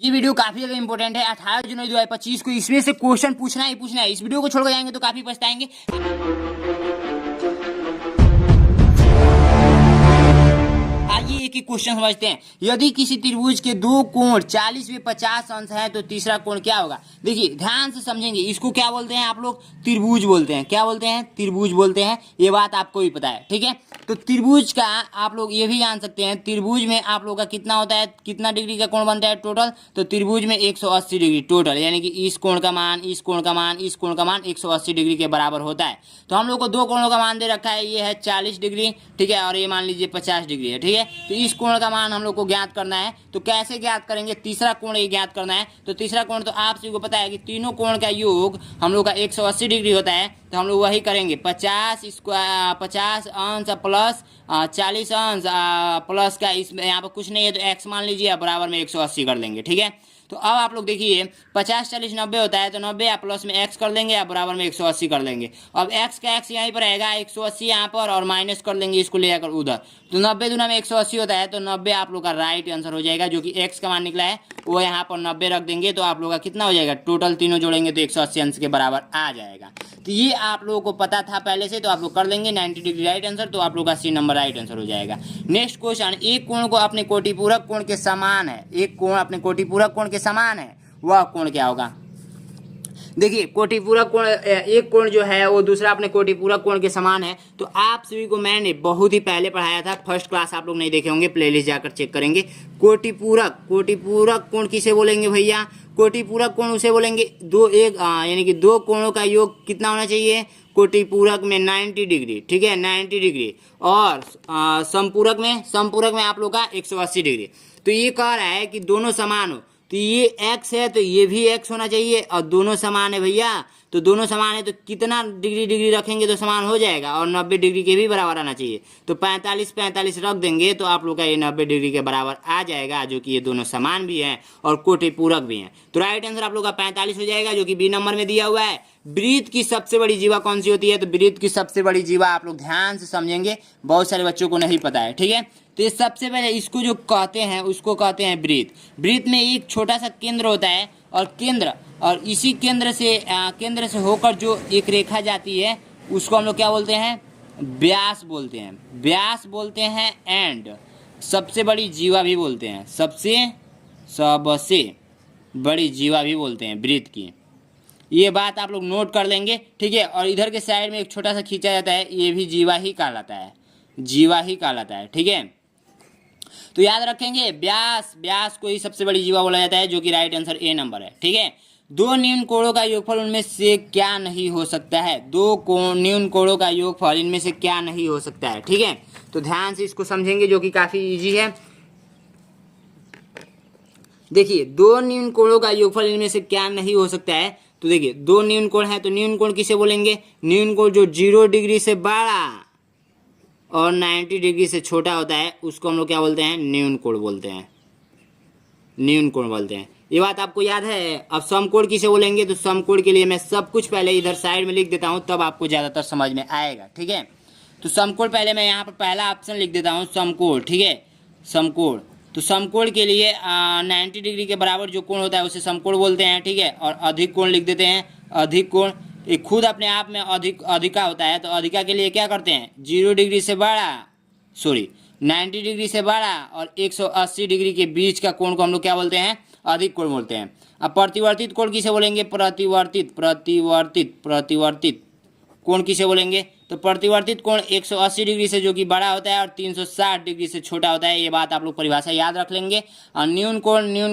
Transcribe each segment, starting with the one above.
ये वीडियो काफी ज्यादा इंपॉर्टेंट है। 18 जनवरी 2025 को इसमें से क्वेश्चन पूछना ही पूछना है। इस वीडियो को छोड़कर जाएंगे तो काफी पछताएंगे। आइए एक एक क्वेश्चन समझते हैं। यदि किसी त्रिभुज के दो कोण 40 व 50 अंश है तो तीसरा कोण क्या होगा। देखिए ध्यान से समझेंगे। इसको क्या बोलते हैं आप लोग? त्रिभुज बोलते हैं। क्या बोलते हैं? त्रिभुज बोलते हैं। ये बात आपको भी पता है, ठीक है। तो त्रिभुज का आप लोग ये भी जान सकते हैं, त्रिभुज में आप लोग का कितना होता है, कितना डिग्री का कोण बनता है टोटल। तो त्रिभुज में 180 डिग्री टोटल, यानी कि इस कोण का मान, इस कोण का मान, इस कोण का मान 180 डिग्री के बराबर होता है। तो हम लोग को दो कोणों का मान दे रखा है, ये है 40 डिग्री, ठीक है, और ये मान लीजिए 50 डिग्री है, ठीक है। तो इस कोण का मान हम लोग को ज्ञात करना है। तो कैसे ज्ञात करेंगे? तीसरा कोण ये ज्ञात करना है। तो तीसरा कोण तो आप सभी को पता है कि तीनों कोण का योग हम लोग का 180 डिग्री होता है। तो हम लोग वही करेंगे, 50 अंश प्लस 40 अंश प्लस का, इसमें यहाँ पर कुछ नहीं है तो x मान लीजिए, बराबर में 180 कर देंगे, ठीक है। तो अब आप लोग देखिए 50 40 90 होता है, तो 90 या प्लस में x कर देंगे या बराबर में 180 कर देंगे। अब x का x यहीं पर रहेगा, 180 यहाँ पर, और माइनस कर देंगे इसको ले जाकर उधर। तो 90 दूना में 180 होता है, तो 90 आप लोग का राइट आंसर हो जाएगा। जो कि x का मान निकला है वो यहाँ पर 90 रख देंगे, तो आप लोग का कितना हो जाएगा, टोटल तीनों जोड़ेंगे तो 180 अंश के बराबर आ जाएगा। तो ये आप लोगों को पता था पहले से, तो आप लोग कर देंगे 90 डिग्री राइट आंसर, तो आप लोग का सी नंबर राइट आंसर हो जाएगा। नेक्स्ट क्वेश्चन, एक कोण को अपने कोटिपूरक कोण के समान है, एक कोण अपने कोटिपूरक कोण के समान है, वह कोण क्या होगा। देखिए कोटिपूरक कोण, एक कोण जो है वो दूसरा अपने कोटिपूरक कोण के समान है। तो आप सभी को मैंने बहुत ही पहले पढ़ाया था, फर्स्ट क्लास आप लोग नहीं देखे होंगे, प्लेलिस्ट जाकर चेक करेंगे। कोटिपूरक कोण किसे बोलेंगे भैया? कोटिपूरक कोण उसे बोलेंगे दो एक यानी कि दो कोणों का योग कितना होना चाहिए कोटिपूरक में, 90 डिग्री, ठीक है, 90 डिग्री। और समपूरक में आप लोग का 180 डिग्री। तो ये कह रहा है कि दोनों समान हो, तो ये x है तो ये भी x होना चाहिए, और दोनों समान है भैया, तो दोनों समान है तो कितना डिग्री रखेंगे तो समान हो जाएगा, और 90 डिग्री के भी बराबर आना चाहिए। तो 45 रख देंगे तो आप लोग का ये 90 डिग्री के बराबर आ जाएगा, जो कि ये दोनों समान भी हैं और कोटिपूरक भी हैं। तो राइट आंसर आप लोग का 45 हो जाएगा, जो कि बी नंबर में दिया हुआ है। वृत्त की सबसे बड़ी जीवा कौन सी होती है? तो वृत्त की सबसे बड़ी जीवा आप लोग ध्यान से समझेंगे, बहुत सारे बच्चों को नहीं पता है, ठीक है। तो ये सबसे पहले इसको जो कहते हैं उसको कहते हैं वृत्त। वृत्त में एक छोटा सा केंद्र होता है, और इसी केंद्र से होकर जो एक रेखा जाती है उसको हम लोग क्या बोलते हैं? व्यास बोलते हैं, व्यास बोलते हैं। एंड सबसे बड़ी जीवा भी बोलते हैं, सबसे बड़ी जीवा भी बोलते हैं वृत्त की। ये बात आप लोग नोट कर लेंगे, ठीक है। और इधर के साइड में एक छोटा सा खींचा जाता है, ये भी जीवा ही कहलाता है, ठीक है। तो याद रखेंगे व्यास को ही सबसे बड़ी जीवा बोला जाता है, जो कि राइट आंसर ए नंबर है, ठीक है। दो न्यून कोणों का योगफल उनमें से क्या नहीं हो सकता है? न्यून कोणों का योगफल इनमें से क्या नहीं हो सकता है, ठीक है। तो ध्यान से इसको समझेंगे, जो कि काफी इजी है। देखिए दो न्यून कोणों का योगफल इनमें से क्या नहीं हो सकता है। तो देखिए दो न्यून कोण है, तो न्यून कोण किसे बोलेंगे? न्यून कोण जो 0 डिग्री से बड़ा और 90 डिग्री से छोटा होता है उसको हम लोग क्या बोलते हैं? न्यून कोण बोलते हैं। ये बात आपको याद है। अब समकोण किसे बोलेंगे? तो समकोण के लिए मैं सब कुछ पहले इधर साइड में लिख देता हूँ, तब आपको ज़्यादातर समझ में आएगा, ठीक है। तो समकोण पहले मैं यहाँ पर पहला ऑप्शन लिख देता हूँ, समकोण, ठीक है, समकोण। तो समकोण के लिए 90 डिग्री के बराबर जो कोण होता है उसे समकोण बोलते हैं, ठीक है। और अधिक कोण लिख देते हैं, अधिक कोण। ये खुद अपने आप में अधिका होता है, तो अधिका के लिए क्या करते हैं? 0 डिग्री से बड़ा, 90 डिग्री से बड़ा और 180 डिग्री के बीच का कोण को हम लोग क्या बोलते हैं? अधिक कोण बोलते हैं। अब प्रतिवर्तित कोण किसे बोलेंगे? प्रतिवर्तित कोण किसे बोलेंगे? तो प्रतिवर्तित कोण 180 डिग्री से जो कि बड़ा होता है और 360 डिग्री से छोटा होता है। ये बात आप लोग परिभाषा याद रख लेंगे। और न्यून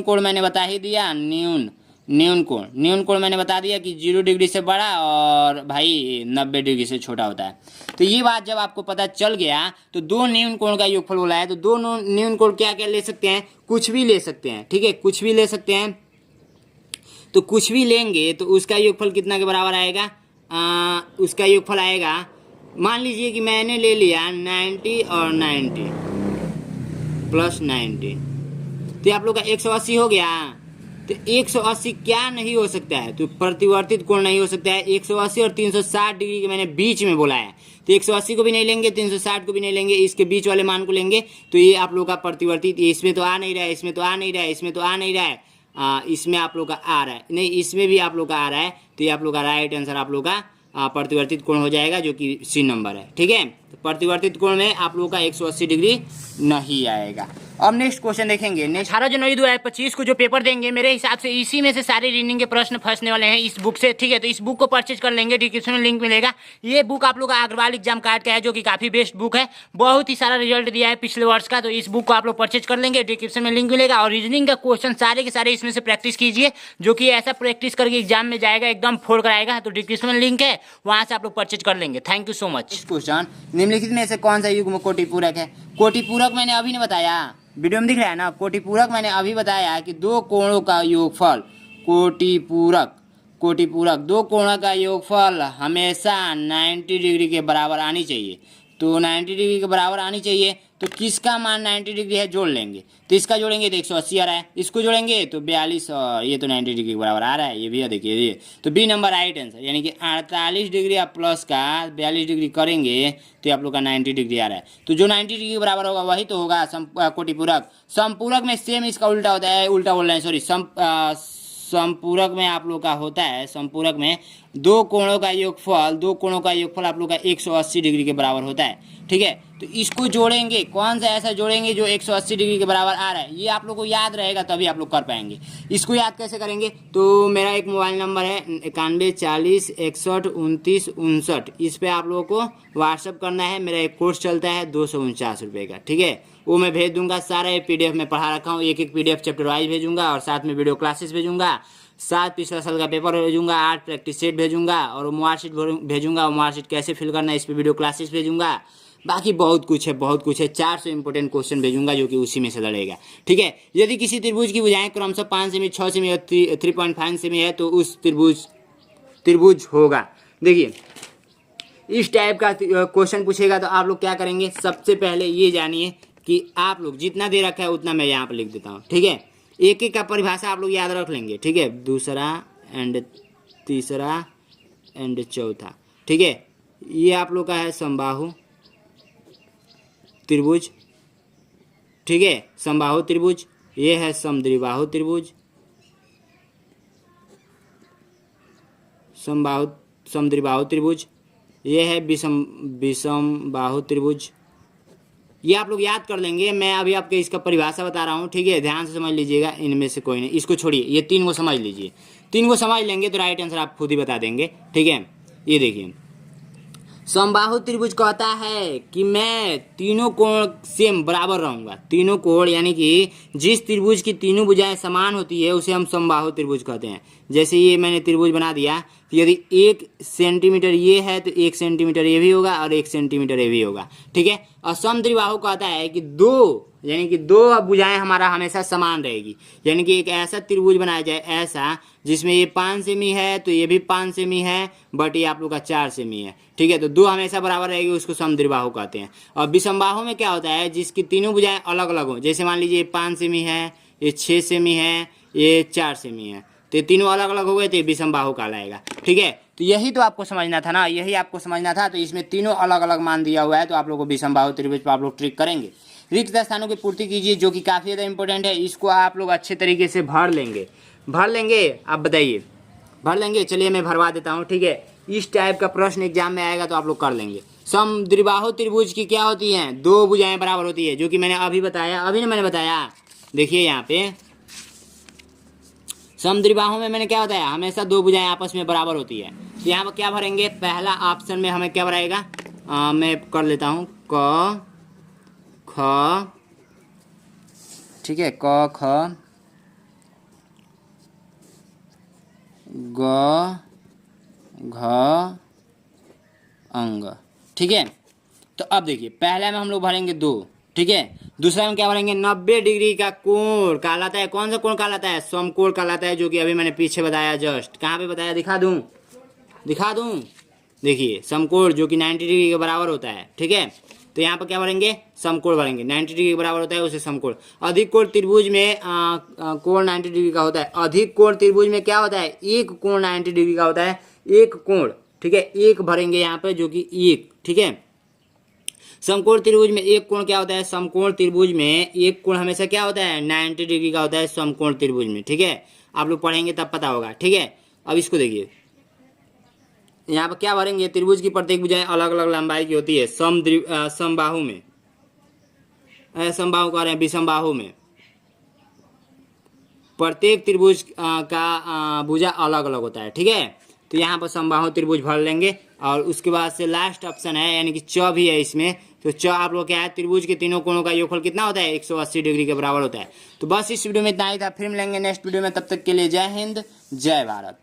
कोण मैंने बता ही दिया, न्यून कोण मैंने बता दिया कि 0 डिग्री से बड़ा और भाई 90 डिग्री से छोटा होता है। तो ये बात जब आपको पता चल गया, तो दो न्यून कोण का योगफल बोला है, तो दो न्यून कोण क्या क्या ले सकते हैं? कुछ भी ले सकते हैं, ठीक है, कुछ भी ले सकते हैं। तो कुछ भी लेंगे तो उसका योगफल कितना के बराबर आएगा? उसका योगफल आएगा, मान लीजिए कि मैंने ले लिया 90 और 90 प्लस 90, तो आप लोग का 180 हो गया। तो 180 क्या नहीं हो सकता है? तो प्रतिवर्तित कोण नहीं हो सकता है। 180 और 360 डिग्री के मैंने बीच में बोला है, तो 180 को भी नहीं लेंगे, 360 को भी नहीं लेंगे, इसके बीच वाले मान को लेंगे। तो ये आप लोग का प्रतिवर्तित, इसमें तो आ नहीं रहा है, इसमें तो आ नहीं रहा है, इसमें तो आ नहीं रहा है, इसमें आप लोग का आ रहा है, नहीं इसमें भी आप लोग का आ रहा है, तो ये आप लोग का राइट आंसर आप लोग का प्रतिवर्तित कोण हो जाएगा, जो कि सी नंबर है। ठीक है, तो प्रतिवर्तित कोण में आप लोग का 180 डिग्री नहीं आएगा। अब नेक्स्ट क्वेश्चन देखेंगे। नेक्स्ट 18 जनवरी 2025 को जो पेपर देंगे, मेरे हिसाब से इसी में से सारे रीडिंग के प्रश्न फंसने वाले हैं इस बुक से। ठीक है, तो इस बुक को परचेज कर लेंगे, डिस्क्रिप्शन में लिंक मिलेगा। ये बुक आप लोग का अग्रवाल एग्जाम कार्ड का है, जो कि काफी बेस्ट बुक है, बहुत ही सारा रिजल्ट दिया है पिछले वर्ष का। तो इस बुक को आप लोग परचेज कर लेंगे, डिस्क्रिप्शन में लिंक मिलेगा। और रीजनिंग का क्वेश्चन सारे के सारे इसमें से प्रैक्टिस कीजिए, जो कि ऐसा प्रैक्टिस करके एग्जाम में जाएगा, एकदम फोड़ कर आएगा। तो डिस्क्रिप्शन में लिंक है, वहां से आप लोग परचेज कर लेंगे। Thank you so much. Question, निम्नलिखित में से कौन सा युग्म कोटि पूरक है? कोटि पूरक मैंने अभी नहीं बताया, वीडियो में दिख रहा है ना। कोटि पूरक मैंने अभी बताया कि दो कोणों का योगफल, कोटि पूरक दो कोणों का योगफल हमेशा 90 डिग्री के बराबर आनी चाहिए। तो 90 डिग्री के बराबर आनी चाहिए, तो किसका मान 90 डिग्री है जोड़ लेंगे, तो इसका जोड़ेंगे तो 180 आ रहा है, इसको जोड़ेंगे तो 42, और ये तो 90 डिग्री के बराबर आ रहा है, ये भी है देखिए ये। तो बी नंबर राइट आंसर, यानी कि 48 डिग्री आप प्लस का 42 डिग्री करेंगे तो आप लोग का 90 डिग्री आ रहा है। तो जो 90 डिग्री के बराबर होगा वही तो होगा कोटि पूरक। समपूरक में सेम इसका उल्टा होता है, उल्टा बोल रहे हैं सॉरी, समपूरक में आप लोग का होता है, समपूरक में दो कोणों का योगफल आप लोग का 180 डिग्री के बराबर होता है। ठीक है, तो इसको जोड़ेंगे, कौन सा ऐसा जोड़ेंगे जो 180 डिग्री के बराबर आ रहा है, ये आप लोग को याद रहेगा तभी आप लोग कर पाएंगे। इसको याद कैसे करेंगे, तो मेरा एक मोबाइल नंबर है 91 40 61 29 59, इस पे आप लोगों को व्हाट्सअप करना है। मेरा एक कोर्स चलता है 249 रुपये का। ठीक है, वो मैं भेज दूंगा, सारा PDF में पढ़ा रखा हूँ, एक PDF चैप्टर वाइज भेजूंगा, और साथ में वीडियो क्लासेस भेजूंगा, 7 पिछला साल का पेपर भेजूंगा, 8 प्रैक्टिस सेट भेजूंगा, और मार्कशीट भेजूंगा। और मार्कशीट कैसे फिल करना है इस पर वीडियो क्लासेस भेजूंगा। बाकी बहुत कुछ है 400 इंपॉर्टेंट क्वेश्चन भेजूंगा, जो कि उसी में से लड़ेगा। ठीक है, यदि किसी त्रिभुज की भुजाएं क्रमशः 5 सेमी, 6 सेमी और 3.5 सेमी है, तो उस त्रिभुज होगा। देखिए, इस टाइप का क्वेश्चन पूछेगा तो आप लोग क्या करेंगे, सबसे पहले ये जानिए कि आप लोग जितना दे रखा है उतना मैं यहाँ पर लिख देता हूँ। ठीक है, एक एक का परिभाषा आप लोग याद रख लेंगे। ठीक है, दूसरा एंड तीसरा एंड चौथा। ठीक है, ये आप लोग का है समबाहु त्रिभुज। ठीक है, समबाहु त्रिभुज, ये है समद्विबाहु त्रिभुज, समद्विबाहु त्रिभुज, ये है विषम बाहु त्रिभुज। ये आप लोग याद कर लेंगे, मैं अभी आपको इसका परिभाषा बता रहा हूँ। ठीक है, ध्यान से समझ लीजिएगा, इनमें से कोई नहीं, इसको छोड़िए, ये 3 को समझ लीजिए। 3 को समझ लेंगे तो राइट आंसर आप खुद ही बता देंगे। ठीक है, ये देखिए, समबाहु त्रिभुज कहता है कि मैं तीनों कोण सेम बराबर रहूंगा। तीनों कोण यानी कि जिस त्रिभुज की तीनों भुजाएं समान होती है उसे हम समबाहु त्रिभुज कहते हैं। जैसे ये मैंने त्रिभुज बना दिया, तो यदि 1 सेंटीमीटर ये है तो 1 सेंटीमीटर ये भी होगा और 1 सेंटीमीटर ये भी होगा। ठीक है, और समद्विबाहु कहता है कि यानी कि दो भुजाएं हमारा हमेशा समान रहेगी। यानी कि एक ऐसा त्रिभुज बनाया जाए ऐसा जिसमें ये 5 सेमी है तो ये भी 5 सेमी है, बट ये आप लोग का 4 सेमी है। ठीक है, तो दो हमेशा बराबर रहेगी, उसको समद्विबाहु कहते हैं। और विषमबाहु में क्या होता है, जिसकी तीनों भुजाएं अलग अलग हो। जैसे मान लीजिए 5 सेमी है, ये 6 सेमी है, ये 4 सेमी है, तो ये तीनों अलग अलग हो गए तो ये विषमबाहु कहलाएगा। ठीक है, तो यही तो आपको समझना था ना, यही आपको समझना था। तो इसमें तीनों अलग अलग मान दिया हुआ है, तो आप लोग को विषमबाहु त्रिभुज पर आप लोग ट्रिक करेंगे। रिक्त स्थानों की पूर्ति कीजिए, जो कि काफ़ी ज़्यादा इंपॉर्टेंट है। इसको आप लोग अच्छे तरीके से भर लेंगे। आप बताइए, भर लेंगे? चलिए मैं भरवा देता हूँ। ठीक है, इस टाइप का प्रश्न एग्जाम में आएगा तो आप लोग कर लेंगे। समद्विबाहु त्रिभुज की क्या होती हैं, दो भुजाएं बराबर होती है, जो कि मैंने अभी बताया। देखिए यहाँ पे समद्विबाहु में मैंने क्या बताया, हमेशा दो भुजाएं आपस में बराबर होती है। तो यहाँ पर क्या भरेंगे, पहला ऑप्शन में हमें क्या भराएगा, मैं कर लेता हूँ क ख। ठीक है, क ख ग घ अंग। ठीक है, तो अब देखिए, पहला में हम लोग भरेंगे 2। ठीक है, दूसरा में क्या भरेंगे, 90 डिग्री का कोण कहलाता है। कौन सा कोण कहलाता है, समकोण कहलाता है, जो कि अभी मैंने पीछे बताया। जस्ट कहाँ पे बताया, दिखा दूं। देखिए, समकोण जो कि 90 डिग्री के बराबर होता है। ठीक है, तो यहाँ पर क्या भरेंगे, समकोण भरेंगे। 90 डिग्री के बराबर होता है उसे समकोण। अधिक कोण त्रिभुज में कोण 90 डिग्री का होता है। अधिक कोण त्रिभुज में क्या होता है, एक कोण 90 डिग्री का होता है, एक कोण। ठीक है, एक भरेंगे यहाँ पे, जो कि 1। ठीक है, समकोण त्रिभुज में एक कोण क्या होता है, समकोण त्रिभुज में एक कोण हमेशा क्या होता है, 90 डिग्री का होता है समकोण त्रिभुज में। ठीक है, आप लोग पढ़ेंगे तब पता होगा। ठीक है, अब इसको देखिए, यहाँ पर क्या भरेंगे, त्रिभुज की प्रत्येक भुजाएं अलग अलग लंबाई की होती है। समबाहु में, समबाहु कह रहे हैं, विषमबाहु में प्रत्येक त्रिभुज का भुजा अलग अलग होता है। ठीक है, तो यहाँ पर समबाहु त्रिभुज भर लेंगे और उसके बाद से लास्ट ऑप्शन है यानी कि च भी है इसमें। तो च आप लोग क्या है, त्रिभुज के तीनों कोणों का योगफल कितना होता है, 180 डिग्री के बराबर होता है। तो बस इस वीडियो में इतना ही था, फिर मिलेंगे नेक्स्ट वीडियो में, तब तक के लिए जय हिंद जय भारत।